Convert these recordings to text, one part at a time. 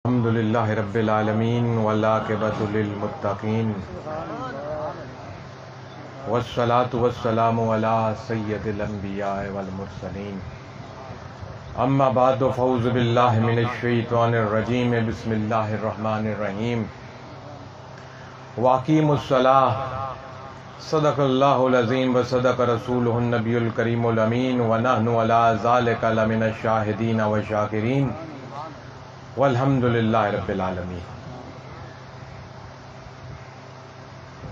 الحمدللہ رب العالمین والعاقبۃ للمتقین والصلاة والسلام علی سید الانبیاء والمرسلین اما بعد فاعوذ باللہ من الشیطان الرجیم بسم اللہ الرحمن الرحیم واقیموا الصلاۃ صدق اللہ العظیم وصدق رسولہ النبی الکریم الامین ونحن علی ذلک لمن الشاہدین والشاکرین والحمدللہ رب العالمین۔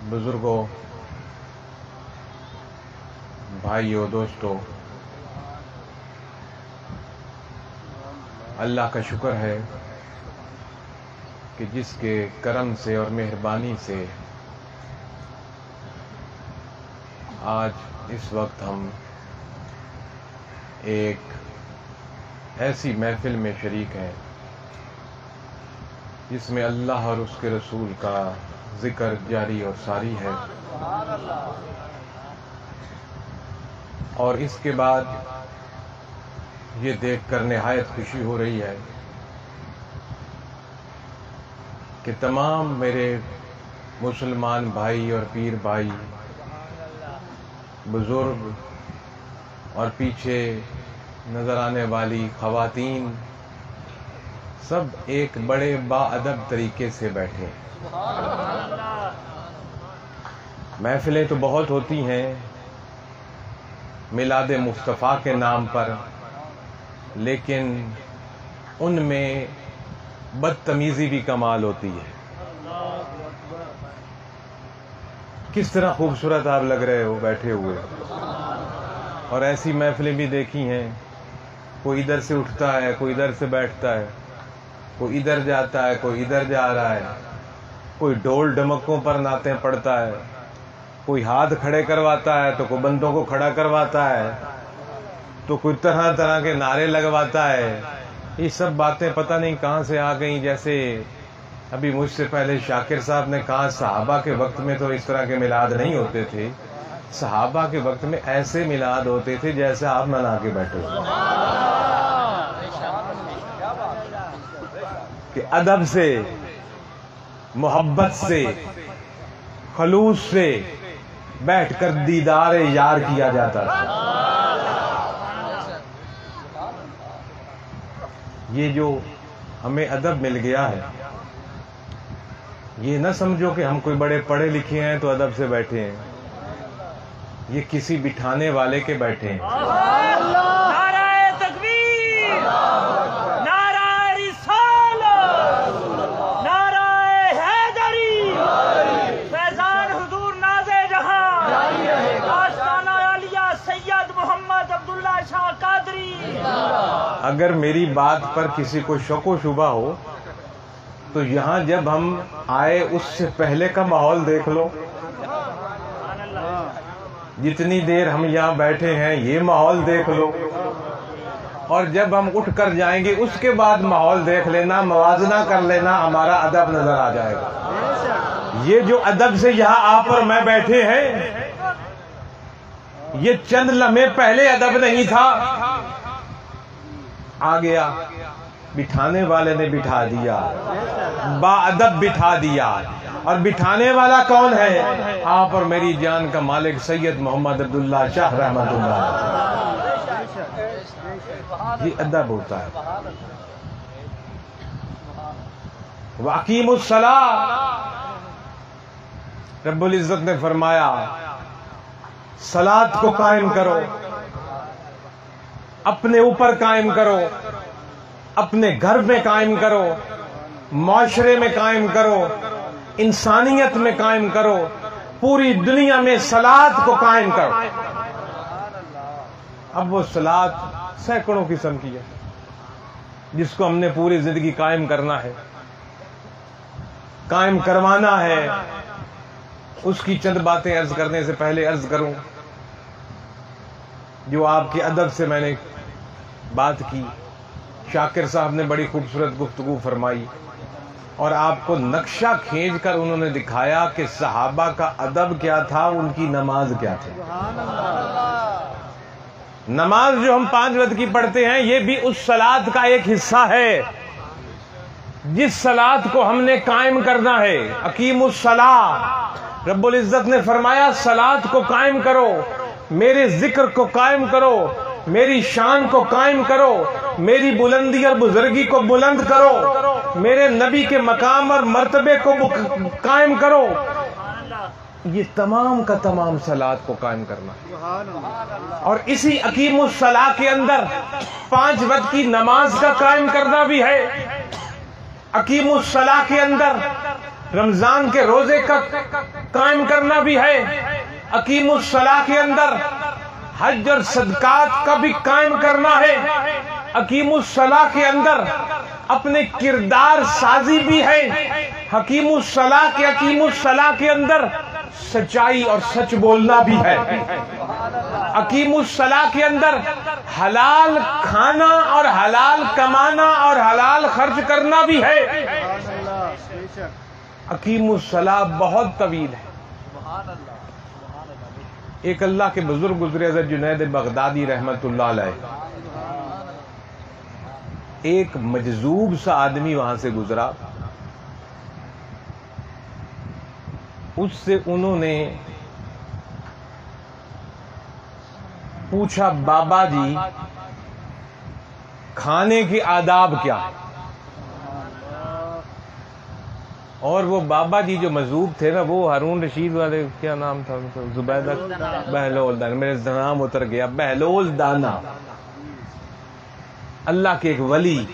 بزرگوں، بھائیوں، دوستوں، اللہ کا شکر ہے کہ جس کے کرم سے اور مہربانی سے آج اس وقت ہم ایک ایسی محفل میں شریک ہیں جس میں اللہ اور اس کے رسول کا ذکر جاری اور ساری ہے، اور اس کے بعد یہ دیکھ کر نہایت خوشی ہو رہی ہے کہ تمام میرے مسلمان بھائی اور پیر بھائی، بزرگ اور پیچھے نظر آنے والی خواتین سب ایک بڑے با ادب طریقے سے بیٹھے۔ محفلیں تو بہت ہوتی ہیں میلاد مصطفیٰ کے نام پر، لیکن ان میں بدتمیزی بھی کمال ہوتی ہے۔ کس طرح خوبصورت آپ لگ رہے ہو بیٹھے ہوئے، اور ایسی محفلیں بھی دیکھی ہیں، کوئی ادھر سے اٹھتا ہے، کوئی ادھر سے بیٹھتا ہے، کوئی ادھر جاتا ہے، کوئی ادھر جا رہا ہے، کوئی ڈھول ڈھمکوں پر نعتیں پڑھتا ہے، کوئی ہاتھ کھڑے کرواتا ہے تو کوئی بندوں کو کھڑا کرواتا ہے، تو کوئی طرح طرح کے نعرے لگواتا ہے۔ یہ سب باتیں پتہ نہیں کہاں سے آ گئیں۔ جیسے ابھی مجھ سے پہلے شاکر صاحب نے کہا، صحابہ کے وقت میں تو اس طرح کے میلاد نہیں ہوتے تھے، صحابہ کے وقت میں ایسے میلاد ہوتے تھے جیسے آپ منا کے بیٹھے ہو، کہ ادب سے، محبت سے، خلوص سے بیٹھ کر دیدار یار کیا جاتا تھا۔ یہ جو ہمیں ادب مل گیا ہے، یہ نہ سمجھو کہ ہم کوئی بڑے پڑھے لکھے ہیں تو ادب سے بیٹھے ہیں، یہ کسی بٹھانے والے کے بیٹھے ہیں۔ اگر میری بات پر کسی کو شک و شبہ ہو تو یہاں جب ہم آئے اس سے پہلے کا ماحول دیکھ لو، جتنی دیر ہم یہاں بیٹھے ہیں یہ ماحول دیکھ لو، اور جب ہم اٹھ کر جائیں گے اس کے بعد ماحول دیکھ لینا، موازنہ کر لینا، ہمارا ادب نظر آ جائے گا۔ یہ جو ادب سے یہاں آپ اور میں بیٹھے ہیں، یہ چند لمحے پہلے ادب نہیں تھا، آ گیا، بٹھانے والے نے بٹھا دیا، با ادب بٹھا دیا۔ اور بٹھانے والا کون ہے؟ آپ اور میری جان کا مالک سید محمد عبداللہ شاہ رحمۃ اللہ۔ یہ ادب ہوتا ہے۔ وَأَقِیمُوا الصَّلَاةَ، رب العزت نے فرمایا صلاۃ کو قائم کرو، اپنے اوپر قائم کرو، اپنے گھر میں قائم کرو، معاشرے میں قائم کرو، انسانیت میں قائم کرو، پوری دنیا میں صلاۃ کو قائم کرو۔ اب وہ صلاۃ سینکڑوں قسم کی ہے جس کو ہم نے پوری زندگی قائم کرنا ہے، قائم کروانا ہے۔ اس کی چند باتیں عرض کرنے سے پہلے عرض کروں، جو آپ کے ادب سے میں نے بات کی، شاکر صاحب نے بڑی خوبصورت گفتگو فرمائی، اور آپ کو نقشہ کھینچ کر انہوں نے دکھایا کہ صحابہ کا ادب کیا تھا، ان کی نماز کیا تھی۔ نماز جو ہم 5 وقت کی پڑھتے ہیں، یہ بھی اس صلاۃ کا ایک حصہ ہے جس صلاۃ کو ہم نے قائم کرنا ہے، اقیم الصلاۃ، رب العزت نے فرمایا صلاۃ کو قائم کرو، میرے ذکر کو قائم کرو، میری شان کو قائم کرو، میری بلندی اور بزرگی کو بلند کرو، میرے نبی کے مقام اور مرتبے کو قائم کرو۔ یہ تمام کا تمام صلاۃ کو قائم کرنا ہے، اور اسی اقیم الصلاۃ کے اندر 5 وقت کی نماز کا قائم کرنا بھی ہے۔ اقیم الصلاۃ کے اندر رمضان کے روزے کا قائم کرنا بھی ہے۔ اقیم الصلاۃ کے اندر حج اور صدقات کا بھی قائم کرنا ہے۔ اقیم الصلاۃ کے اندر اپنے کردار سازی بھی ہے۔ اقیم الصلاۃ کے اندر سچائی اور سچ بولنا بھی ہے۔ اقیم الصلاۃ کے اندر حلال کھانا اور حلال کمانا اور حلال خرچ کرنا بھی ہے۔ اقیم الصلاۃ بہت طویل ہے۔ ایک اللہ کے بزرگ گزرے حضرت جنید بغدادی رحمت اللہ علیہ، ایک مجذوب سا آدمی وہاں سے گزرا، اس سے انہوں نے پوچھا بابا جی کھانے کے آداب کیا؟ اور وہ بابا جی جو مجذوب تھے نا، وہ ہارون رشید والے، کیا نام تھا ان کا، زبیدہ بہلول دانا، میرے نام اتر گیا، بہلول دانا، اللہ کے ایک ولی،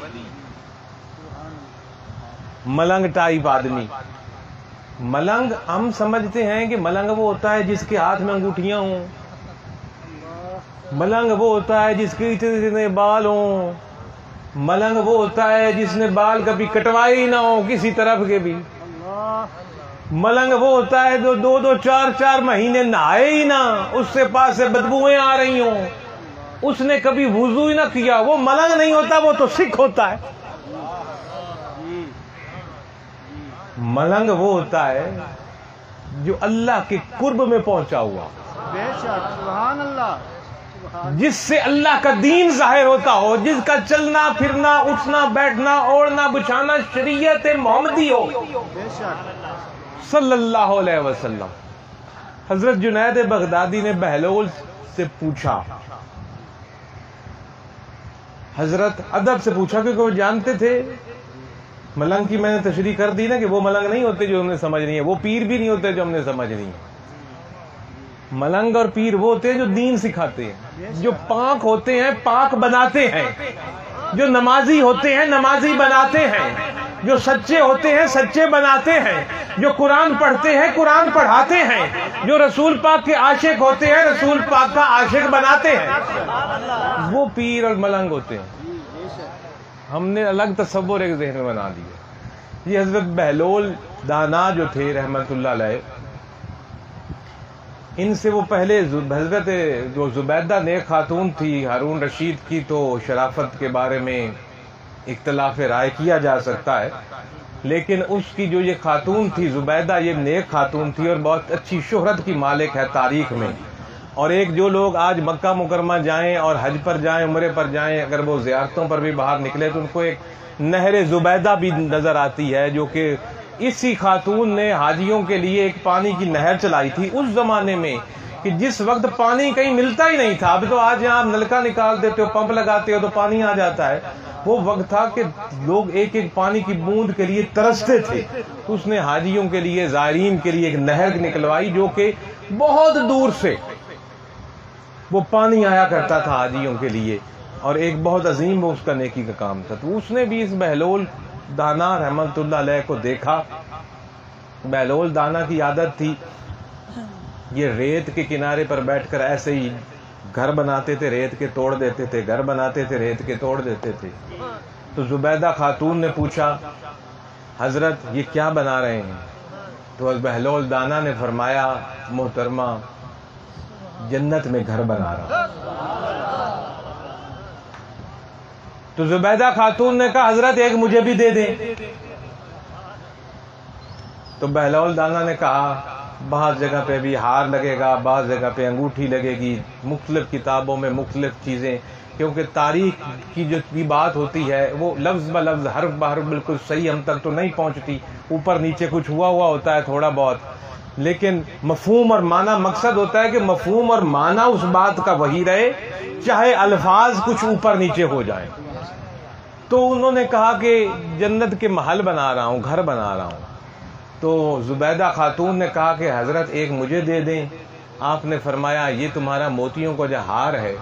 ملنگ ٹائپ آدمی۔ ملنگ ہم سمجھتے ہیں کہ ملنگ وہ ہوتا ہے جس کے ہاتھ میں انگوٹھیاں ہوں، ملنگ وہ ہوتا ہے جس کے اتنے بال ہوں، ملنگ وہ ہوتا ہے جس نے بال کبھی کٹوائے ہی نہ ہو کسی طرف کے بھی، ملنگ وہ ہوتا ہے جو 2 4 مہینے نہائے ہی نہ، اس سے پاس سے بدبوئیں آ رہی ہوں، اس نے کبھی وضو ہی نہ کیا، وہ ملنگ نہیں ہوتا، وہ تو سکھ ہوتا ہے۔ ملنگ وہ ہوتا ہے جو اللہ کے قرب میں پہنچا ہوا، بے شک، سبحان اللہ، جس سے اللہ کا دین ظاہر ہوتا ہو، جس کا چلنا پھرنا اٹھنا بیٹھنا اوڑھنا بچھانا شریعت محمدی ہو، بے شک، صلی اللہ علیہ وسلم۔ حضرت جنید بغدادی نے بہلول سے پوچھا، حضرت ادب سے پوچھا کیونکہ وہ جانتے تھے، ملنگ کی میں نے تشریح کر دی نا کہ وہ ملنگ نہیں ہوتے جو ہم نے سمجھنی ہے، وہ پیر بھی نہیں ہوتے جو ہم نے سمجھنی ہے۔ ملنگ اور پیر وہ ہوتے ہیں جو دین سکھاتے ہیں، جو پاک ہوتے ہیں پاک بناتے ہیں، جو نمازی ہوتے ہیں نمازی بناتے ہیں، جو سچے ہوتے ہیں سچے بناتے ہیں، جو قرآن پڑھتے ہیں قرآن پڑھاتے ہیں، جو رسول پاک کے عاشق ہوتے ہیں رسول پاک کا عاشق بناتے ہیں، وہ پیر اور ملنگ ہوتے ہیں۔ ہم نے الگ تصور ایک ذہن میں بنا دیا۔ یہ حضرت بہلول دانا جو تھے رحمت اللہ علیہ، ان سے وہ پہلے حضرت جو زبیدہ نیک خاتون تھی ہارون رشید کی، تو شرافت کے بارے میں اختلاف رائے کیا جا سکتا ہے، لیکن اس کی جو یہ خاتون تھی زبیدہ، یہ نیک خاتون تھی اور بہت اچھی شہرت کی مالک ہے تاریخ میں۔ اور ایک جو لوگ آج مکہ مکرمہ جائیں اور حج پر جائیں عمرے پر جائیں، اگر وہ زیارتوں پر بھی باہر نکلے تو ان کو ایک نہر زبیدہ بھی نظر آتی ہے، جو کہ اسی خاتون نے حاجیوں کے لیے ایک پانی کی نہر چلائی تھی اس زمانے میں، کہ جس وقت پانی کہیں ملتا ہی نہیں تھا۔ اب تو آج یہاں آپ نلکا نکال دیتے ہو، پمپ لگاتے ہو تو پانی آ جاتا ہے، وہ وقت تھا کہ لوگ ایک ایک پانی کی بوند کے لیے ترستے تھے۔ اس نے حاجیوں کے لیے زائرین کے لیے ایک نہر نکلوائی، جو کہ بہت دور سے وہ پانی آیا کرتا تھا حاجیوں کے لیے، اور ایک بہت عظیم وہ اس کا نیکی کا کام تھا۔ تو اس نے بھی اس بہلول دانا رحمت اللہ علیہ کو دیکھا۔ بہلول دانا کی عادت تھی یہ ریت کے کنارے پر بیٹھ کر ایسے ہی گھر بناتے تھے، ریت کے توڑ دیتے تھے، گھر بناتے تھے، ریت کے توڑ دیتے تھے۔ تو زبیدہ خاتون نے پوچھا حضرت یہ کیا بنا رہے ہیں؟ تو بہلول دانا نے فرمایا محترمہ جنت میں گھر بنا رہا۔ تو زبیدہ خاتون نے کہا حضرت ایک مجھے بھی دے دیں۔ تو بہلول دانا نے کہا بعض جگہ پہ بھی ہار لگے گا، بعض جگہ پہ انگوٹھی لگے گی، مختلف کتابوں میں مختلف چیزیں کیونکہ تاریخ کی جو بھی بات ہوتی ہے وہ لفظ ب لفظ حرف بحرف بالکل صحیح ہم تک تو نہیں پہنچتی، اوپر نیچے کچھ ہوا ہوتا ہے تھوڑا بہت، لیکن مفہوم اور معنی مقصد ہوتا ہے کہ مفہوم اور معنی اس بات کا وہی رہے، چاہے الفاظ کچھ اوپر نیچے ہو جائیں۔ تو انہوں نے کہا کہ جنت کے محل بنا رہا ہوں، گھر بنا رہا ہوں۔ تو زبیدہ خاتون نے کہا کہ حضرت ایک مجھے دے دیں۔ آپ نے فرمایا یہ تمہارا موتیوں کا جو ہار ہے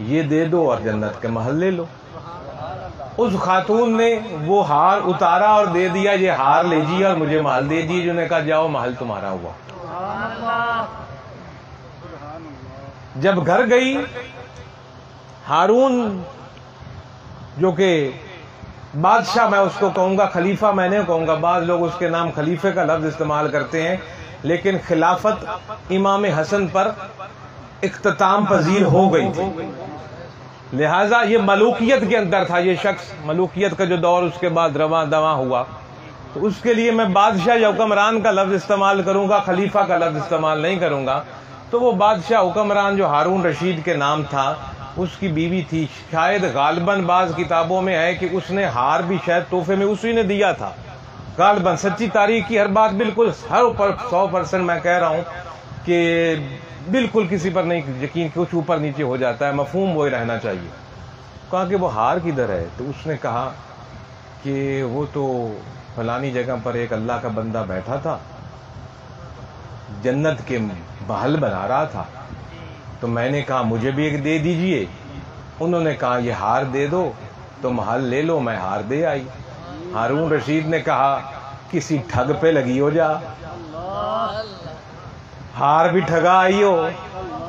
یہ دے دو اور جنت کے محل لے لو۔ اس خاتون نے وہ ہار اتارا اور دے دیا، یہ ہار لے جی اور مجھے محل دے دیے۔ جو نے کہا جاؤ محل تمہارا ہوا۔ جب گھر گئی، ہارون جو کہ بادشاہ میں اس کو کہوں گا، خلیفہ میں نہیں کہوں گا، بعض لوگ اس کے نام خلیفے کا لفظ استعمال کرتے ہیں، لیکن خلافت امام حسن پر اختتام پذیر ہو گئی تھی، لہذا یہ ملوکیت کے اندر تھا۔ یہ شخص ملوکیت کا جو دور اس کے بعد رواں دواں ہوا، تو اس کے لیے میں بادشاہ یا حکمران کا لفظ استعمال کروں گا، خلیفہ کا لفظ استعمال نہیں کروں گا۔ تو وہ بادشاہ حکمران جو ہارون رشید کے نام تھا، اس کی بیوی تھی، شاید غالباً بعض کتابوں میں ہے کہ اس نے ہار بھی شاید تحفے میں اسی نے دیا تھا، غالباً۔ سچی تاریخ کی ہر بات بالکل 100% میں کہہ رہا ہوں کہ بالکل کسی پر نہیں یقین، کچھ اوپر نیچے ہو جاتا ہے، مفہوم وہی رہنا چاہیے۔ کہا کہ وہ ہار کدھر ہے؟ تو اس نے کہا کہ وہ تو فلانی جگہ پر ایک اللہ کا بندہ بیٹھا تھا، جنت کے محل بنا رہا تھا، تو میں نے کہا مجھے بھی ایک دے دیجئے۔ انہوں نے کہا یہ ہار دے دو تو محل لے لو، میں ہار دے آئی۔ ہارون رشید نے کہا کسی ٹھگ پہ لگی ہو جا، ہار بھی ٹھگا آئی ہو،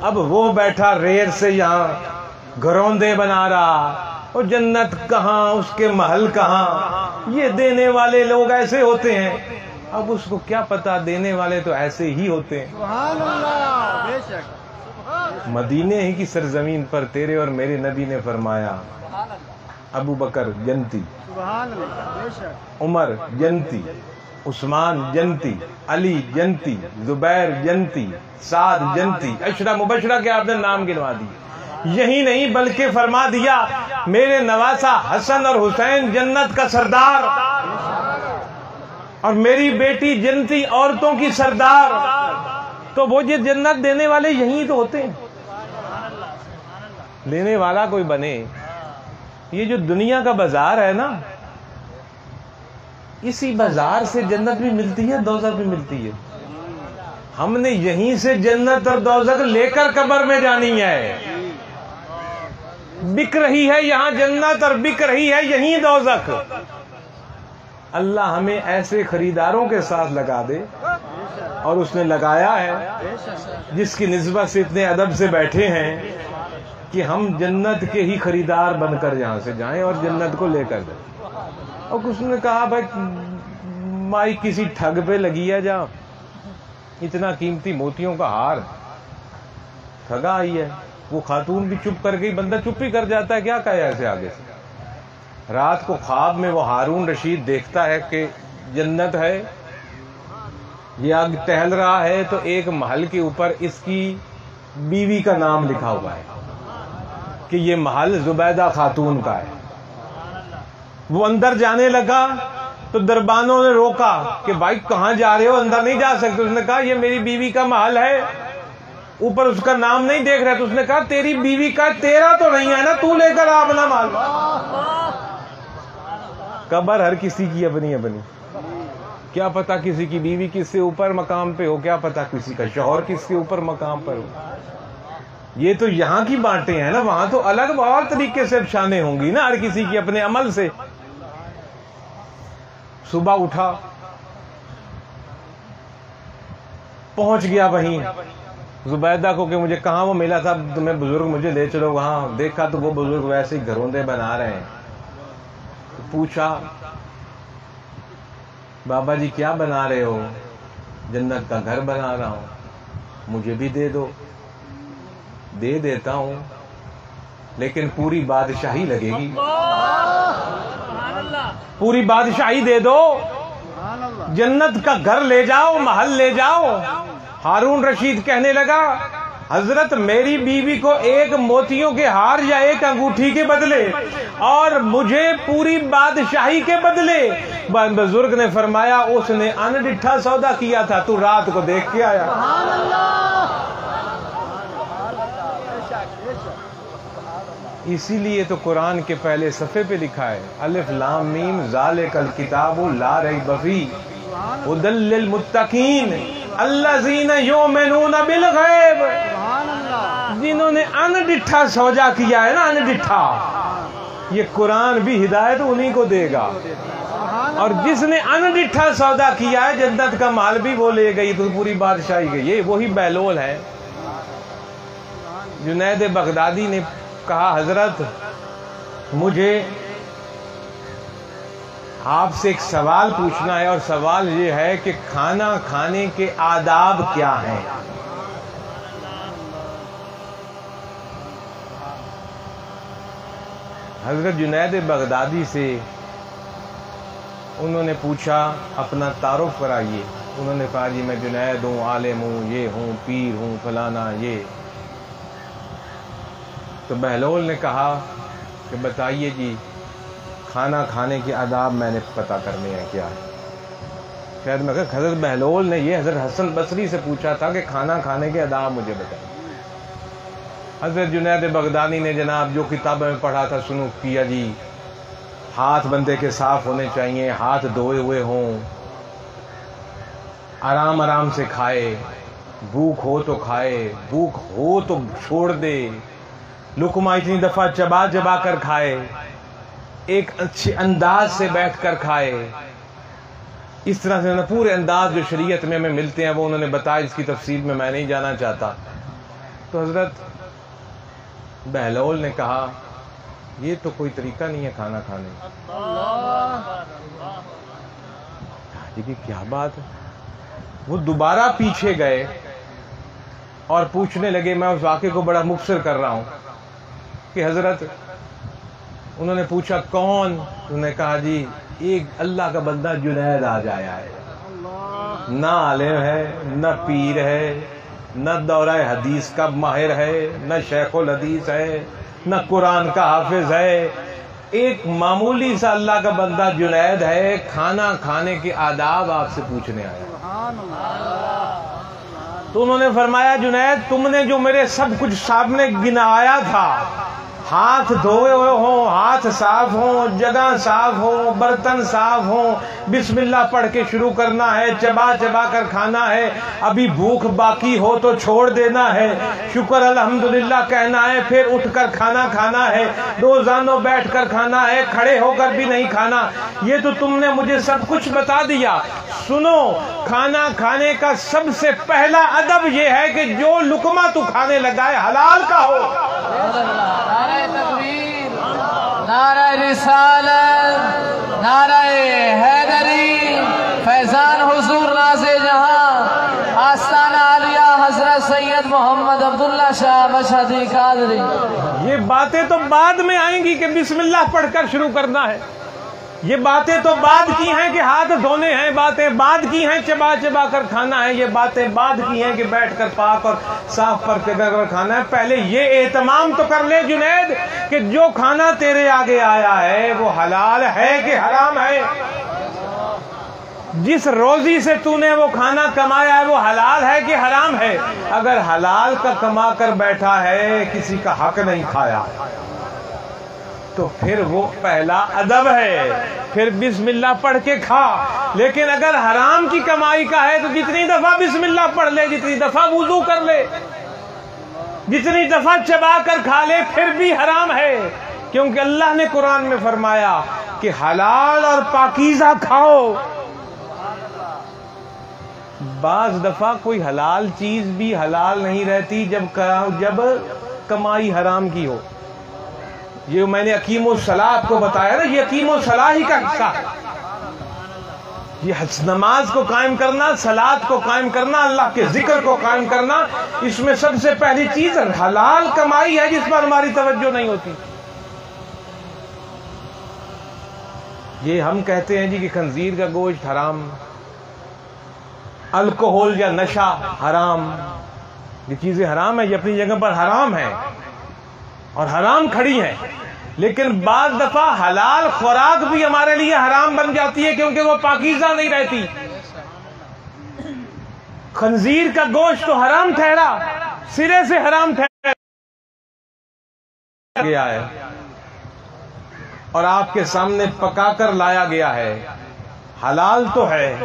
اب وہ بیٹھا ریر سے یہاں گھروندے بنا رہا، اور جنت کہاں، اس کے محل کہاں؟ یہ دینے والے لوگ ایسے ہوتے ہیں، اب اس کو کیا پتا، دینے والے تو ایسے ہی ہوتے ہیں۔ سبحان اللہ، بے شک۔ مدینے ہی کی سرزمین پر تیرے اور میرے نبی نے فرمایا ابو بکر جنتی، سبحان اللہ، بے شک۔ عمر جنتی، عثمان جنتی، علی جنتی، زبیر جنتی، سعد جنتی، عشرہ مبشرہ کے آپ نے نام گنوا دی۔ یہی نہیں بلکہ فرما دیا میرے نواسا حسن اور حسین جنت کا سردار، اور میری بیٹی جنتی عورتوں کی سردار۔ تو وہ جو جنت دینے والے یہی تو ہوتے ہیں، لینے والا کوئی بنے۔ یہ جو دنیا کا بازار ہے نا، اسی بازار سے جنت بھی ملتی ہے، دوزخ بھی ملتی ہے۔ ہم نے یہیں سے جنت اور دوزخ لے کر قبر میں جانی ہے۔ بک رہی ہے یہاں جنت اور بک رہی ہے یہیں دوزخ۔ اللہ ہمیں ایسے خریداروں کے ساتھ لگا دے، اور اس نے لگایا ہے، جس کی نسبت سے اتنے ادب سے بیٹھے ہیں کہ ہم جنت کے ہی خریدار بن کر یہاں سے جائیں اور جنت کو لے کر جائیں۔ اور کچھ نے کہا بھائی مائی کسی ٹھگ پہ لگی ہے، جہاں اتنا قیمتی موتیوں کا ہار ٹھگا آئی ہے۔ وہ خاتون بھی چپ کر گئی، بندہ چپ ہی کر جاتا ہے، کیا کہے ایسے آگے سے۔ رات کو خواب میں وہ ہارون رشید دیکھتا ہے کہ جنت ہے، یہ آگ ٹہل رہا ہے، تو ایک محل کے اوپر اس کی بیوی کا نام لکھا ہوا ہے کہ یہ محل زبیدہ خاتون کا ہے۔ وہ اندر جانے لگا تو دربانوں نے روکا کہ بھائی کہاں جا رہے ہو، اندر نہیں جا سکتے۔ اس نے کہا یہ میری بیوی کا محل ہے، اوپر اس کا نام نہیں دیکھ رہا۔ تو اس نے کہا تیری بیوی کا، تیرا تو نہیں ہے نا، تو لے کر اپنا محل۔ قبر ہر کسی کی اپنی اپنی، کیا پتا کسی کی بیوی کس سے اوپر مقام پہ ہو، کیا پتا کسی کا شوہر کس سے اوپر مقام پر ہو۔ یہ تو یہاں کی بانٹیں ہیں نا، وہاں تو الگ اور طریقے سے شانیں ہوں گی نا، ہر کسی کی اپنے عمل سے۔ صبح اٹھا، پہنچ گیا وہیں زبیدہ کو کہ مجھے کہاں وہ ملا تھا تمہیں بزرگ، مجھے لے چلو وہاں۔ دیکھا تو وہ بزرگ ویسے ہی گھروندے بنا رہے ہیں۔ پوچھا بابا جی کیا بنا رہے ہو؟ جنت کا گھر بنا رہا ہوں، مجھے بھی دے دو۔ دے دیتا ہوں، لیکن پوری بادشاہی لگے گی، پوری بادشاہی دے دو، جنت کا گھر لے جاؤ، محل لے جاؤ۔ ہارون رشید کہنے لگا حضرت میری بیوی کو ایک موتیوں کے ہار یا ایک انگوٹھی کے بدلے اور مجھے پوری بادشاہی کے بدلے بزرگ نے فرمایا اس نے ان ڈٹھا سودا کیا تھا، تو رات کو دیکھ کے آیا۔ سبحان اللہ۔ اسی لیے تو قرآن کے پہلے صفحے پہ لکھا ہے الف لام میم ذالک الکتاب لا ریب فیہ ھدی للمتقین الذین یؤمنون بالغیب۔ سبحان اللہ۔ جنہوں نے ان ڈٹھا سودا کیا ہے نا، ان ڈٹھا، یہ قرآن بھی ہدایت انہی کو دے گا۔ اور جس نے ان ڈٹھا سودا کیا ہے جنت کا مال بھی وہ لے گئی تو پوری بادشاہی گئی۔ یہ وہی بہلول ہے۔ جنید بغدادی نے کہا حضرت مجھے آپ سے ایک سوال پوچھنا ہے، اور سوال یہ ہے کہ کھانا کھانے کے آداب کیا ہیں؟ حضرت جنید بغدادی سے انہوں نے پوچھا اپنا تعارف کرائیے۔ انہوں نے کہا جی میں جنید ہوں، عالم ہوں، یہ ہوں، پیر ہوں، فلانا یہ۔ تو بہلول نے کہا کہ بتائیے جی کھانا کھانے کے آداب میں نے پتہ کرنے ہیں کیا ہے۔ شاید میں کہ حضرت بہلول نے یہ حضرت حسن بصری سے پوچھا تھا کہ کھانا کھانے کے آداب مجھے بتائیے۔ حضرت جنید بغدادی نے جناب جو کتابوں میں پڑھا تھا سنو کیا جی، ہاتھ بندے کے صاف ہونے چاہیے، ہاتھ دھوئے ہوئے ہوں، آرام آرام سے کھائے، بھوک ہو تو کھائے، بھوک ہو تو چھوڑ دے، لقمہ اتنی دفعہ چبا چبا کر کھائے، ایک اچھے انداز سے بیٹھ کر کھائے۔ اس طرح سے پورے انداز جو شریعت میں ہمیں ملتے ہیں وہ انہوں نے بتایا، اس کی تفصیل میں نہیں جانا چاہتا۔ تو حضرت بہلول نے کہا یہ تو کوئی طریقہ نہیں ہے کھانا کھانے کا۔ یہ کیا بات ہے؟ وہ دوبارہ پیچھے گئے اور پوچھنے لگے، میں اس واقعے کو بڑا مختصر کر رہا ہوں کہ حضرت انہوں نے پوچھا کون؟ انہوں نے کہا جی ایک اللہ کا بندہ جنید آج آیا ہے، نہ عالم ہے، نہ پیر ہے، نہ دورہ حدیث کا ماہر ہے، نہ شیخ الحدیث ہے، نہ قرآن کا حافظ ہے، ایک معمولی سا اللہ کا بندہ جنید ہے، کھانا کھانے کے آداب آپ سے پوچھنے آیا۔ سبحان اللہ۔ تو انہوں نے فرمایا جنید تم نے جو میرے سب کچھ سامنے گنایا تھا، ہاتھ دھوئے ہوئے ہوں، ہاتھ صاف ہوں، جگہ صاف ہوں، برتن صاف ہوں، بسم اللہ پڑھ کے شروع کرنا ہے، چبا چبا کر کھانا ہے، ابھی بھوک باقی ہو تو چھوڑ دینا ہے، شکر الحمدللہ کہنا ہے، پھر اٹھ کر کھانا کھانا ہے، روزانوں بیٹھ کر کھانا ہے، کھڑے ہو کر بھی نہیں کھانا۔ یہ تو تم نے مجھے سب کچھ بتا دیا۔ سنو، کھانا کھانے کا سب سے پہلا ادب یہ ہے کہ جو لقمہ تو کھانے لگا ہے حلال کا ہو۔ نعرہ تکبیر، نعرہ رسالت، نعرہ حیدری، فیضان حضور ناز جہاں، آستانہ عالیہ حضرت سید محمد عبداللہ شاہ مشہدی قادری۔ یہ باتیں تو بعد میں آئیں گی کہ بسم اللہ پڑھ کر شروع کرنا ہے، یہ باتیں تو بعد کی ہیں کہ ہاتھ دھونے ہیں، باتیں بعد کی ہیں چبا چبا کر کھانا ہے، یہ باتیں بعد کی ہیں کہ بیٹھ کر پاک اور صاف پر کر کھانا ہے۔ پہلے یہ اہتمام تو کر لے جنید کہ جو کھانا تیرے آگے آیا ہے وہ حلال ہے کہ حرام ہے۔ جس روزی سے تو نے وہ کھانا کمایا ہے وہ حلال ہے کہ حرام ہے؟ اگر حلال کا کما کر بیٹھا ہے، کسی کا حق نہیں کھایا، تو پھر وہ پہلا ادب ہے، پھر بسم اللہ پڑھ کے کھا۔ لیکن اگر حرام کی کمائی کا ہے تو جتنی دفعہ بسم اللہ پڑھ لے، جتنی دفعہ وضو کر لے، جتنی دفعہ چبا کر کھا لے، پھر بھی حرام ہے، کیونکہ اللہ نے قرآن میں فرمایا کہ حلال اور پاکیزہ کھاؤ۔ بعض دفعہ کوئی حلال چیز بھی حلال نہیں رہتی جب کمائی حرام کی ہو۔ یہ میں نے اقیم الصلاۃ آپ کو بتایا نا، یہ اقیم الصلاۃ ہی کا حصہ ہے۔ یہ نماز کو قائم کرنا، صلاۃ کو قائم کرنا، اللہ کے ذکر کو قائم کرنا، اس میں سب سے پہلی چیز حلال کمائی ہے جس پر ہماری توجہ نہیں ہوتی۔ یہ ہم کہتے ہیں جی کہ خنزیر کا گوشت حرام، الکوہل یا نشہ حرام، یہ چیزیں حرام ہیں، یہ اپنی جگہ پر حرام ہیں اور حرام کھڑی ہیں، لیکن بعض دفعہ حلال خوراک بھی ہمارے لیے حرام بن جاتی ہے کیونکہ وہ پاکیزہ نہیں رہتی۔ خنزیر کا گوشت تو حرام ٹھہرا، سرے سے حرام ٹھہرا گیا ہے اور آپ کے سامنے پکا کر لایا گیا ہے۔ حلال تو ہے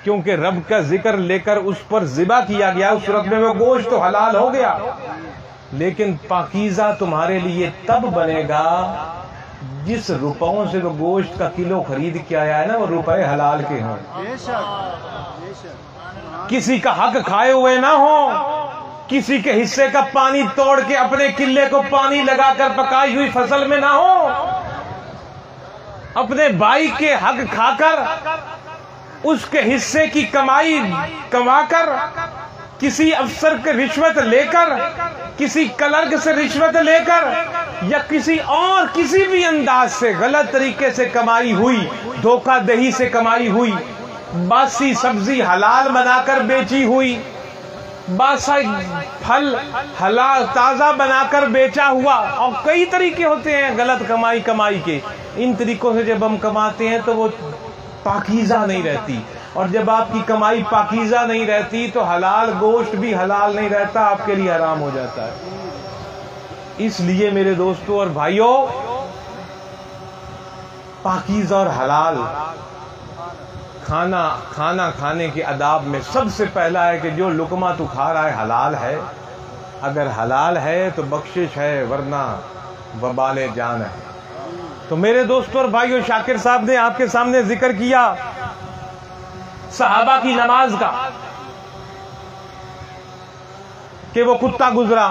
کیونکہ رب کا ذکر لے کر اس پر ذبح کیا گیا، اس صورت میں وہ گوشت تو حلال ہو گیا، لیکن پاکیزہ تمہارے لیے تب بنے گا جس روپوں سے وہ گوشت کا کلو خرید کے آیا ہے نا، وہ روپے حلال کے ہوں، کسی کا حق کھائے ہوئے نہ ہوں، کسی کے حصے کا پانی توڑ کے اپنے قلے کو پانی لگا کر پکائی ہوئی فصل میں نہ ہو، اپنے بھائی کے حق کھا کر اس کے حصے کی کمائی کما کر، کسی افسر کے رشوت لے کر، کسی کلرک سے رشوت لے کر، یا کسی اور کسی بھی انداز سے غلط طریقے سے کمائی ہوئی، دھوکہ دہی سے کمائی ہوئی، باسی سبزی حلال بنا کر بیچی ہوئی، باسی پھل حلال تازہ بنا کر بیچا ہوا، اور کئی طریقے ہوتے ہیں غلط کمائی کے، ان طریقوں سے جب ہم کماتے ہیں تو وہ پاکیزہ نہیں رہتی، اور جب آپ کی کمائی پاکیزہ نہیں رہتی تو حلال گوشت بھی حلال نہیں رہتا، آپ کے لیے حرام ہو جاتا ہے۔ اس لیے میرے دوستوں اور بھائیوں، پاکیزہ اور حلال کھانا کھانے کے آداب میں سب سے پہلا ہے کہ جو لقمہ تو کھا رہا ہے حلال ہے، اگر حلال ہے تو بخشش ہے، ورنہ وبال جان ہے۔ تو میرے دوستوں اور بھائیوں، شاکر صاحب نے آپ کے سامنے ذکر کیا صحابہ کی نماز کا کہ وہ کتا گزرا۔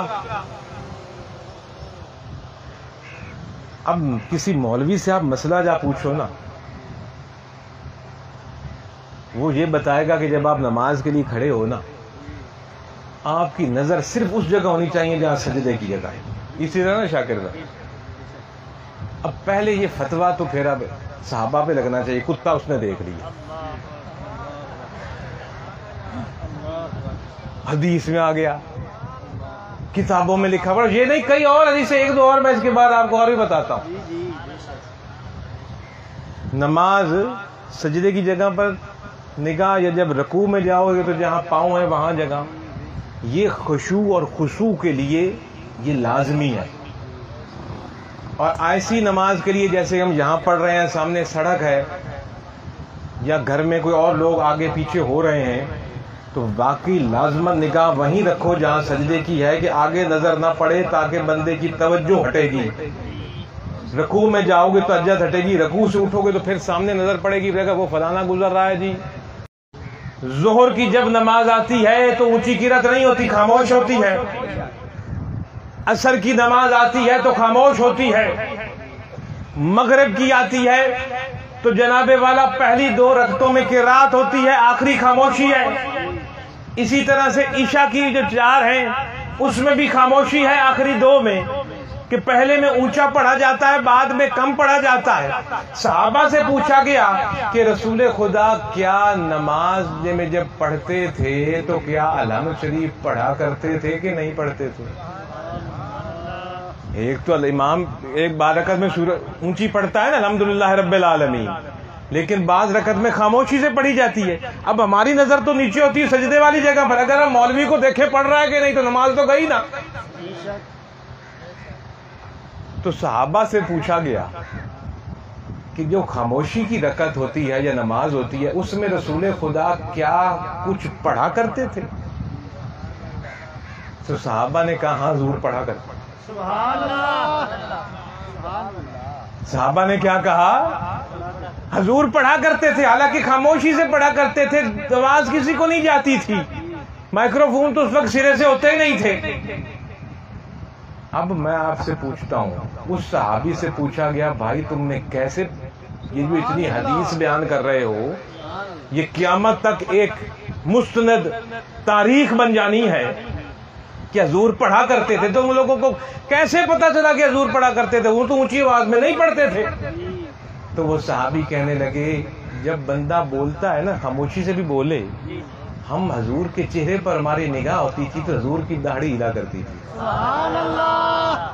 اب کسی مولوی سے آپ مسئلہ جا پوچھو نا، وہ یہ بتائے گا کہ جب آپ نماز کے لیے کھڑے ہو نا، آپ کی نظر صرف اس جگہ ہونی چاہیے جہاں سجدے کی جگہ ہے۔ اسی طرح نا شاکر صاحب، اب پہلے یہ فتویٰ تو پھر اب صحابہ پہ لگنا چاہیے، کتا اس نے دیکھ لیا، حدیث میں آ گیا، کتابوں میں لکھا پڑا، یہ نہیں کئی اور حدیث، ایک دو اور میں اس کے بعد آپ کو اور بھی بتاتا ہوں۔ نماز سجدے کی جگہ پر نگاہ، یا جب رکوع میں جاؤ گے تو جہاں پاؤں ہیں وہاں جگہ، یہ خشوع اور خضوع کے لیے یہ لازمی ہے۔ اور ایسی نماز کے لیے جیسے ہم یہاں پڑھ رہے ہیں، سامنے سڑک ہے یا گھر میں کوئی اور لوگ آگے پیچھے ہو رہے ہیں، تو باقی لازمت نگاہ وہیں رکھو جہاں سجدے کی ہے، کہ آگے نظر نہ پڑے تاکہ بندے کی توجہ ہٹے گی۔ رکوع میں جاؤ گے تو اجت ہٹے گی، رکوع سے اٹھو گے تو پھر سامنے نظر پڑے گی، وہ فلانا گزر رہا ہے جی۔ ظہر کی جب نماز آتی ہے تو اونچی قرات نہیں ہوتی، خاموش ہوتی ہے۔ عصر کی نماز آتی ہے تو خاموش ہوتی ہے۔ مغرب کی آتی ہے تو جناب والا پہلی 2 رکعتوں میں قرات ہوتی ہے، آخری خاموشی ہے۔ اسی طرح سے عشاء کی جو 4 ہیں اس میں بھی خاموشی ہے، آخری 2 میں، کہ پہلے میں اونچا پڑھا جاتا ہے، بعد میں کم پڑھا جاتا ہے۔ صحابہ سے پوچھا گیا کہ رسول خدا کیا نماز میں جب پڑھتے تھے تو کیا الحمد شریف پڑھا کرتے تھے کہ نہیں پڑھتے تھے؟ ایک تو امام ایک بار رکعت میں سورۃ اونچی پڑھتا ہے نا، الحمدللہ رب العالمین، لیکن بعض رکعت میں خاموشی سے پڑھی جاتی ہے۔ اب ہماری نظر تو نیچے ہوتی ہے سجدے والی جگہ پر، اگر ہم مولوی کو دیکھے پڑھ رہا ہے کہ نہیں تو نماز تو گئی نا۔ تو صحابہ سے پوچھا گیا کہ جو خاموشی کی رکعت ہوتی ہے یا نماز ہوتی ہے، اس میں رسول خدا کیا کچھ پڑھا کرتے تھے؟ تو صحابہ نے کہا ہاں حضور پڑھا کرتے۔ صحابہ نے کیا کہا؟ حضور پڑھا کرتے تھے، حالانکہ خاموشی سے پڑھا کرتے تھے، آواز کسی کو نہیں جاتی تھی، مائکرو فون تو اس وقت سرے سے ہوتے ہی نہیں تھے۔ اب میں آپ سے پوچھتا ہوں، اس صحابی سے پوچھا گیا بھائی تم نے کیسے یہ جو اتنی حدیث بیان کر رہے ہو، یہ قیامت تک ایک مستند تاریخ بن جانی ہے کہ حضور پڑھا کرتے تھے، تو ان لوگوں کو کیسے پتا چلا کہ حضور پڑھا کرتے تھے؟ وہ تو اونچی آواز میں نہیں پڑھتے تھے۔ تو وہ صحابی کہنے لگے جب بندہ بولتا ہے نا، خاموشی سے بھی بولے، ہم حضور کے چہرے پر ہماری نگاہ ہوتی تھی تو حضور کی داڑھی ہلا کرتی تھی. سبحان اللہ.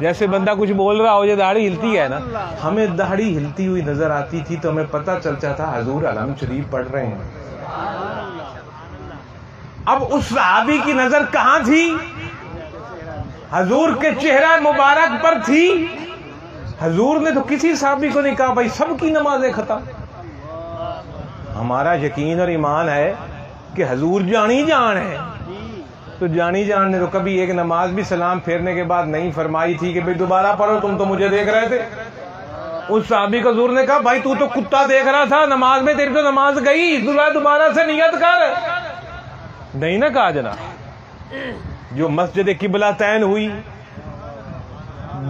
جیسے بندہ کچھ بول رہا ہو، یہ داڑھی ہلتی ہے نا، ہمیں داڑھی ہلتی ہوئی نظر آتی تھی تو ہمیں پتہ چلتا تھا حضور علم شریف پڑھ رہے ہیں. اب اس صحابی کی نظر کہاں تھی؟ حضور کے چہرہ مبارک پر تھی. حضور نے تو کسی صحابی کو نہیں کہا بھائی سب کی نمازیں ختم. ہمارا یقین اور ایمان ہے کہ حضور جانی جان ہے. تو جانی جان نے تو کبھی ایک نماز بھی سلام پھیرنے کے بعد نہیں فرمائی تھی کہ بھائی دوبارہ پڑھو، تم تو مجھے دیکھ رہے تھے. اس صحابی کو حضور نے کہا بھائی تو کتا دیکھ رہا تھا نماز میں، تیری تو نماز گئی، دوبارہ سے نیت کر. نہیں نہ کہا جناب. جو مسجد قبلہ تین ہوئی،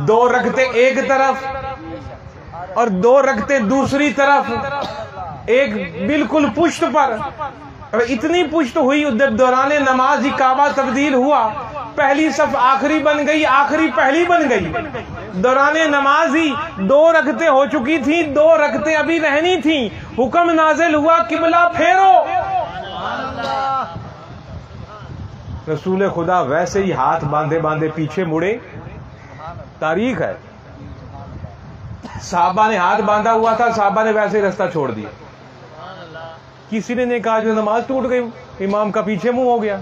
2 رکعتیں ایک طرف اور 2 رکعتیں دوسری طرف، ایک بالکل پشت پر. اتنی پشت ہوئی دوران نماز ہی کعبہ تبدیل ہوا. پہلی صف آخری بن گئی، آخری پہلی بن گئی. دوران نماز ہی 2 رکعتیں ہو چکی تھیں، 2 رکعتیں ابھی رہنی تھیں. حکم نازل ہوا قبلہ پھیرو. رسول خدا ویسے ہی ہاتھ باندھے باندھے پیچھے مڑے. تاریخ ہے، صحابہ نے ہاتھ باندھا ہوا تھا، صحابہ نے ویسے ہی رستہ چھوڑ دیا. کسی نے نہیں کہا جو نماز ٹوٹ گئی، امام کا پیچھے منہ ہو گیا.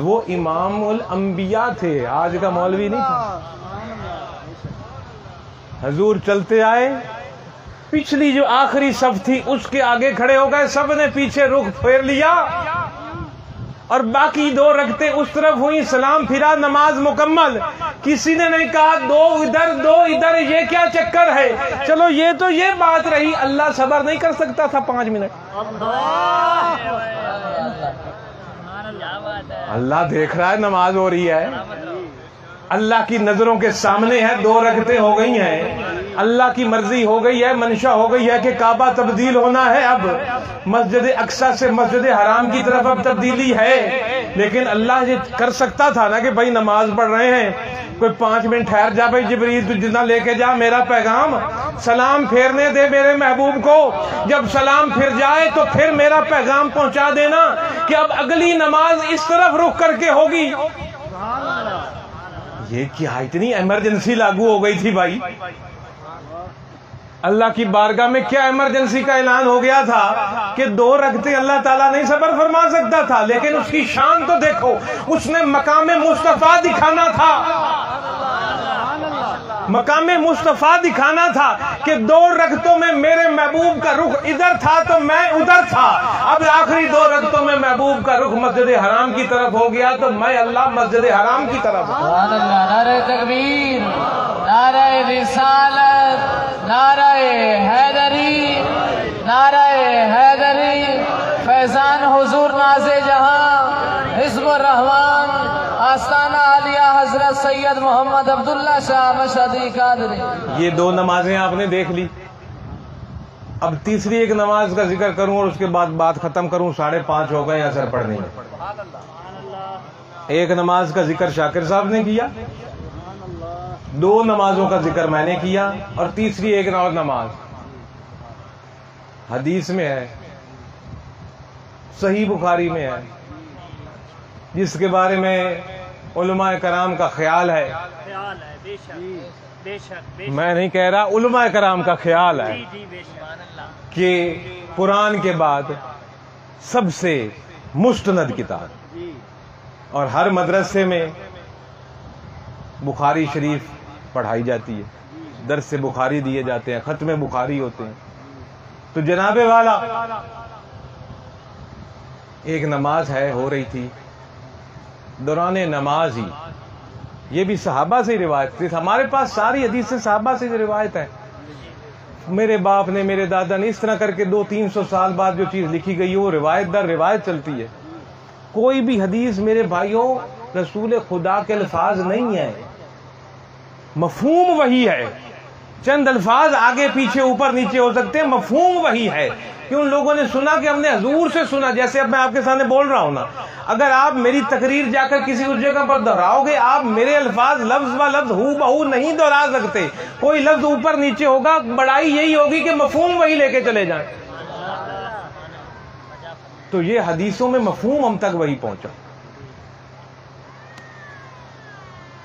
وہ امام الانبیاء تھے، آج کا مولوی نہیں تھا. حضور چلتے آئے، پچھلی جو آخری صف تھی اس کے آگے کھڑے ہو گئے، سب نے پیچھے رخ پھیر لیا اور باقی 2 رکعتیں اس طرف ہوئی، سلام پھرا، نماز مکمل. کسی نے نہیں کہا 2 ادھر 2 ادھر، یہ کیا چکر ہے. چلو یہ تو یہ بات رہی، اللہ صبر نہیں کر سکتا تھا 5 منٹ. اللہ دیکھ رہا ہے نماز ہو رہی ہے، اللہ کی نظروں کے سامنے ہے، 2 رکعتیں ہو گئی ہیں، اللہ کی مرضی ہو گئی ہے، منشا ہو گئی ہے کہ کعبہ تبدیل ہونا ہے. اب مسجد اقصی سے مسجد حرام کی طرف اب تبدیلی ہے. لیکن اللہ یہ کر سکتا تھا نا کہ بھائی نماز پڑھ رہے ہیں، کوئی 5 منٹ ٹھہر جا بھائی، جبریل تو جتنا لے کے جا میرا پیغام، سلام پھیرنے دے میرے محبوب کو. جب سلام پھر جائے تو پھر میرا پیغام پہنچا دینا کہ اب اگلی نماز اس طرف رخ کر کے ہوگی. یہ کیا اتنی ایمرجنسی لاگو ہو گئی تھی بھائی. اللہ کی بارگاہ میں کیا ایمرجنسی کا اعلان ہو گیا تھا کہ 2 رکعتیں اللہ تعالیٰ نہیں صبر فرما سکتا تھا. لیکن اس کی شان تو دیکھو، اس نے مقام مصطفیٰ دکھانا تھا، مقام مصطفیٰ دکھانا تھا کہ 2 رکعتوں میں میرے محبوب کا رخ ادھر تھا تو میں ادھر تھا. اب آخری 2 رکعتوں میں محبوب کا رخ مسجد حرام کی طرف ہو گیا تو میں اللہ مسجد حرام کی طرف. سبحان اللہ. نعرہ تکبیر، نعرہ رسالت، نعرہ حیدری، نعرہ حیدری. فیضان حضور ناز جہاں، حزب الرحمان، آستانہ عالیہ حضرت سید محمد عبداللہ شاہ مشہدی قادری. یہ 2 نمازیں آپ نے دیکھ لی. اب تیسری ایک نماز کا ذکر کروں اور اس کے بعد بات ختم کروں. 5:30 ہو گئے اثر پڑھنے میں. ایک نماز کا ذکر شاکر صاحب نے کیا، 2 نمازوں کا ذکر میں نے کیا، اور تیسری ایک اور نماز حدیث میں ہے، صحیح بخاری میں ہے، جس کے بارے میں علماء کرام کا خیال ہے. میں نہیں کہہ رہا، علماء کرام کا خیال ہے کہ قرآن کے بعد سب سے مستند کتاب، اور ہر مدرسے میں بخاری شریف پڑھائی جاتی ہے، درس بخاری دیے جاتے ہیں، ختم بخاری ہوتے ہیں. تو جناب والا ایک نماز ہے ہو رہی تھی، دوران نماز ہی، یہ بھی صحابہ سے روایت تھی. ہمارے پاس ساری حدیثیں صحابہ سے روایت ہے. میرے باپ نے، میرے دادا نے، اس طرح کر کے 200-300 سال بعد جو چیز لکھی گئی وہ روایت در روایت چلتی ہے. کوئی بھی حدیث میرے بھائیوں رسول خدا کے الفاظ نہیں ہے، مفہوم وہی ہے. چند الفاظ آگے پیچھے اوپر نیچے ہو سکتے ہیں، مفہوم وہی ہے کہ ان لوگوں نے سنا کہ ہم نے حضور سے سنا. جیسے اب میں آپ کے سامنے بول رہا ہوں نا، اگر آپ میری تقریر جا کر کسی اس جگہ پر دہراؤ گے، آپ میرے الفاظ لفظ و لفظ ہو بہو نہیں دہرا سکتے. کوئی لفظ اوپر نیچے ہوگا، بڑائی یہی ہوگی کہ مفہوم وہی لے کے چلے جائیں. تو یہ حدیثوں میں مفہوم ہم تک وہی پہنچا.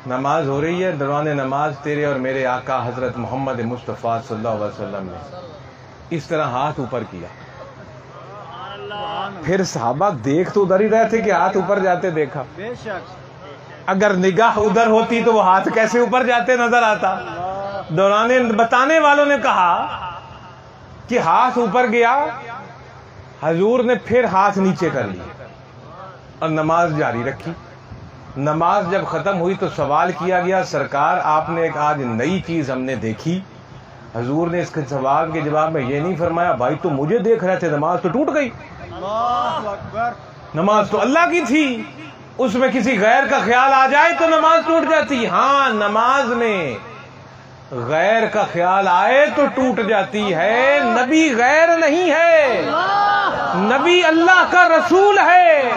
نماز ہو رہی ہے، دوران نماز تیرے اور میرے آقا حضرت محمد مصطفیٰ صلی اللہ علیہ وسلم نے اس طرح ہاتھ اوپر کیا. پھر صحابہ دیکھ تو ادھر ہی رہے تھے کہ ہاتھ اوپر جاتے دیکھا. اگر نگاہ ادھر ہوتی تو وہ ہاتھ کیسے اوپر جاتے نظر آتا. بتانے والوں نے کہا کہ ہاتھ اوپر گیا، حضور نے پھر ہاتھ نیچے کر لیا اور نماز جاری رکھی. نماز جب ختم ہوئی تو سوال کیا گیا، سرکار آپ نے ایک آج نئی چیز ہم نے دیکھی. حضور نے اس کے سوال کے جواب میں یہ نہیں فرمایا بھائی تو مجھے دیکھ رہے تھے، نماز تو ٹوٹ گئی. نماز تو اللہ کی تھی، اس میں کسی غیر کا خیال آ جائے تو نماز ٹوٹ جاتی. ہاں، نماز میں غیر کا خیال آئے تو ٹوٹ جاتی ہے. نبی غیر نہیں ہے، نبی اللہ کا رسول ہے.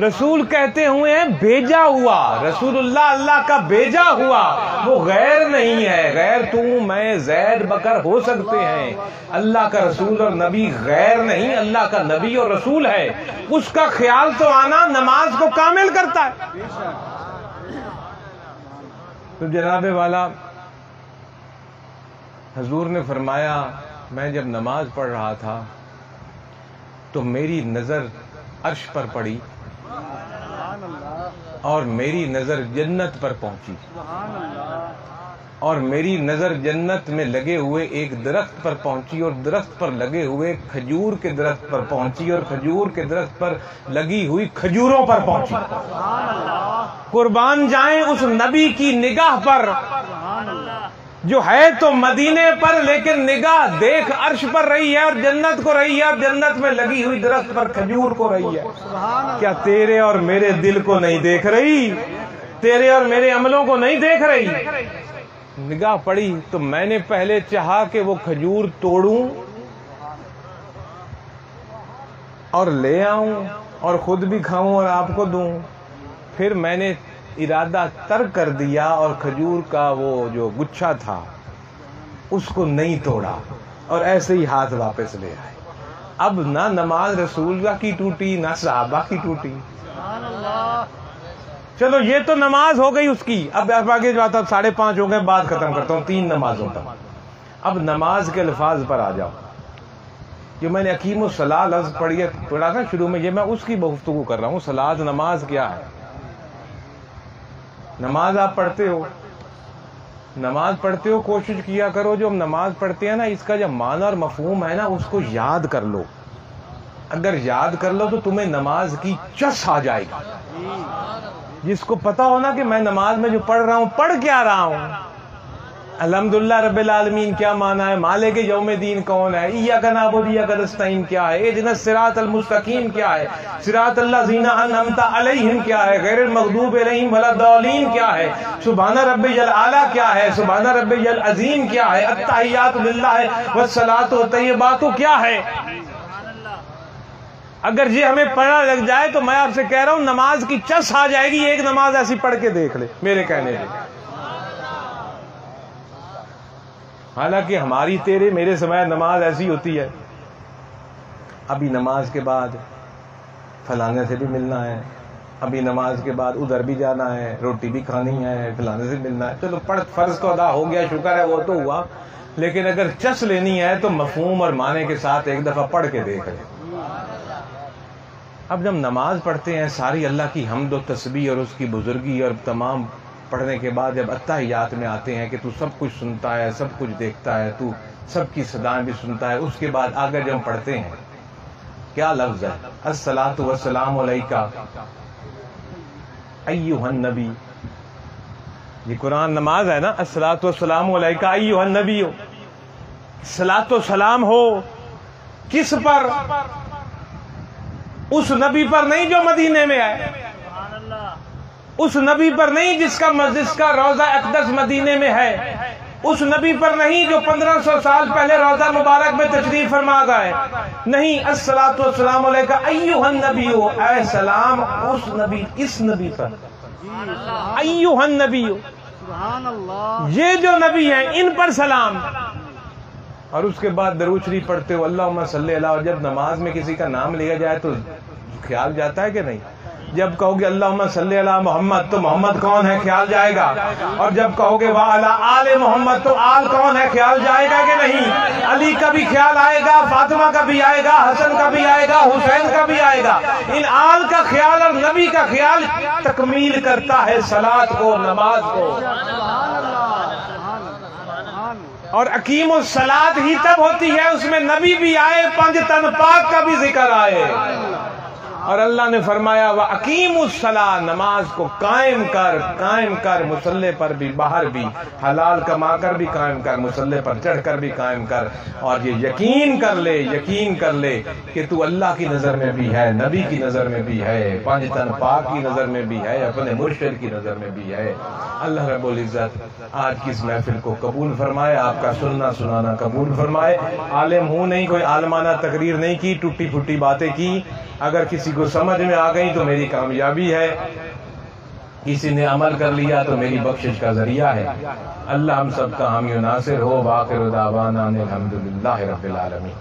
رسول کہتے ہوئے ہیں بھیجا ہوا، رسول اللہ اللہ کا بھیجا ہوا، وہ غیر نہیں ہے. غیر تو میں زید بکر ہو سکتے ہیں، اللہ کا رسول اور نبی غیر نہیں، اللہ کا نبی اور رسول ہے. اس کا خیال تو آنا نماز کو کامل کرتا ہے. تو جناب والا حضور نے فرمایا میں جب نماز پڑھ رہا تھا تو میری نظر عرش پر پڑی اور میری نظر جنت پر پہنچی، اور میری نظر جنت میں لگے ہوئے ایک درخت پر پہنچی اور درخت پر لگے ہوئے کھجور کے درخت پر پہنچی اور کھجور کے درخت پر لگی ہوئی کھجوروں پر پہنچی. قربان جائیں اس نبی کی نگاہ پر جو ہے تو مدینے پر، لیکن نگاہ دیکھ عرش پر رہی ہے اور جنت کو رہی ہے اور جنت میں لگی ہوئی درخت پر کھجور کو رہی ہے. کیا تیرے اور میرے دل کو نہیں دیکھ رہی؟ تیرے اور میرے عملوں کو نہیں دیکھ رہی؟ نگاہ پڑی تو میں نے پہلے چاہا کہ وہ کھجور توڑوں اور لے آؤں اور خود بھی کھاؤں اور آپ کو دوں. پھر میں نے ارادہ ترک کر دیا اور کھجور کا وہ جو گچھا تھا اس کو نہیں توڑا اور ایسے ہی ہاتھ واپس لے آئے. اب نہ نماز رسول اللہ کی ٹوٹی نہ صحابہ کی ٹوٹی. چلو یہ تو نماز ہو گئی اس کی. اب آگے جو آتا 5:30 ہو گئے، بات ختم کرتا ہوں 3 نمازوں تک. اب نماز کے الفاظ پر آ جاؤ. جو میں نے اقیم الصلاۃ لفظ پڑھا تھا شروع میں، یہ میں اس کی گفتگو کر رہا ہوں. صلاۃ نماز کیا ہے؟ نماز آپ پڑھتے ہو، نماز پڑھتے ہو، کوشش کیا کرو جو ہم نماز پڑھتے ہیں نا اس کا جو معنی اور مفہوم ہے نا اس کو یاد کر لو. اگر یاد کر لو تو تمہیں نماز کی چس آ جائے گا. جس کو پتا ہو نا کہ میں نماز میں جو پڑھ رہا ہوں پڑھ کیا رہا ہوں، الحمدللہ رب العالمین کیا معنی ہے، مالک یوم الدین کون ہے، ایاک نعبد و ایاک نستعین کیا ہے، اہدنا الصراط المستقیم کیا ہے، صراط الذین انعمت علیہم کیا ہے، غیر المغضوب علیہم ولا الضالین کیا ہے، سبحان ربی الاعلی کیا ہے، سبحان ربی العظیم کیا ہے، التحیات للہ والصلاۃ والطیبات کیا ہے. اگر یہ ہمیں پڑھنا لگ جائے تو میں آپ سے کہہ رہا ہوں نماز کی چس آ جائے گی. ایک نماز ایسی پڑھ کے دیکھ لے میرے کہنے سے. حالانکہ ہماری تیرے میرے سمے نماز ایسی ہوتی ہے، ابھی نماز کے بعد فلانے سے بھی ملنا ہے، ابھی نماز کے بعد ادھر بھی جانا ہے، روٹی بھی کھانی ہے، فلانے سے ملنا ہے. چلو پڑھ، فرض تو ادا ہو گیا، شکر ہے وہ تو ہوا. لیکن اگر چس لینی ہے تو مفہوم اور معنی کے ساتھ ایک دفعہ پڑھ کے دیکھ لیں. اب جب نماز پڑھتے ہیں ساری اللہ کی حمد و تسبیح اور اس کی بزرگی اور تمام پڑھنے کے بعد جب التحیات میں آتے ہیں کہ تو سب کچھ سنتا ہے، سب کچھ دیکھتا ہے، تو سب کی صدائیں بھی سنتا ہے، اس کے بعد آگے جب ہم پڑھتے ہیں کیا لفظ ہے؟ الصلاۃ والسلام علیک ایھا النبی. یہ قرآن نماز ہے نا. الصلاۃ والسلام علیک ایھا النبی. صلاۃ و سلام ہو کس پر؟ اس نبی پر نہیں جو مدینے میں ہے، اس نبی پر نہیں جس کا روضہ اقدس مدینے میں ہے، اس نبی پر نہیں جو 1500 سال پہلے روضہ مبارک میں تشریف فرما گئے. نہیں، الصلاۃ والسلام علیک ایھا النبی، اے سلام اس نبی، اس نبی پر. ایھا النبی، یہ جو نبی ہیں ان پر سلام. اور اس کے بعد درود شریف پڑھتے ہو اللہم صلی اللہ. اور جب نماز میں کسی کا نام لیا جائے تو خیال جاتا ہے کہ نہیں؟ جب کہو گے اللہم صلی اللہ محمد تو محمد کون ہے خیال جائے گا. اور جب کہو گے وعلی آل محمد تو آل کون ہے خیال جائے گا کہ نہیں؟ علی کا بھی خیال آئے گا، فاطمہ کا بھی آئے گا، حسن کا بھی آئے گا، حسین کا بھی آئے گا. ان آل کا خیال اور نبی کا خیال تکمیل کرتا ہے صلاۃ کو، نماز کو. اور اقیم الصلاۃ ہی تب ہوتی ہے اس میں نبی بھی آئے، پنج تن پاک کا بھی ذکر آئے. اور اللہ نے فرمایا وَأَقِيمُ الصَّلَاةَ، نماز کو قائم کر، مصلی پر بھی، باہر بھی، حلال کما کر بھی قائم کر، مصلی پر چڑھ کر بھی قائم کر. اور یہ یقین کر لے کہ تو اللہ کی نظر میں بھی ہے، نبی کی نظر میں بھی ہے، پانچ تن پاک کی نظر میں بھی ہے، اپنے مرشد کی نظر میں بھی ہے. اللہ رب العزت آج کی اس محفل کو قبول فرمائے، آپ کا سننا سنانا قبول فرمائے. عالم ہوں نہیں، کوئی عالمانہ تقریر نہیں کی، ٹوٹی پھوٹی باتیں کی. اگر کسی کو سمجھ میں آ گئی تو میری کامیابی ہے، کسی نے عمل کر لیا تو میری بخشش کا ذریعہ ہے. اللہ ہم سب کا حامی و ناصر ہو. وآخر دعوانا الحمدللہ رب العالمین.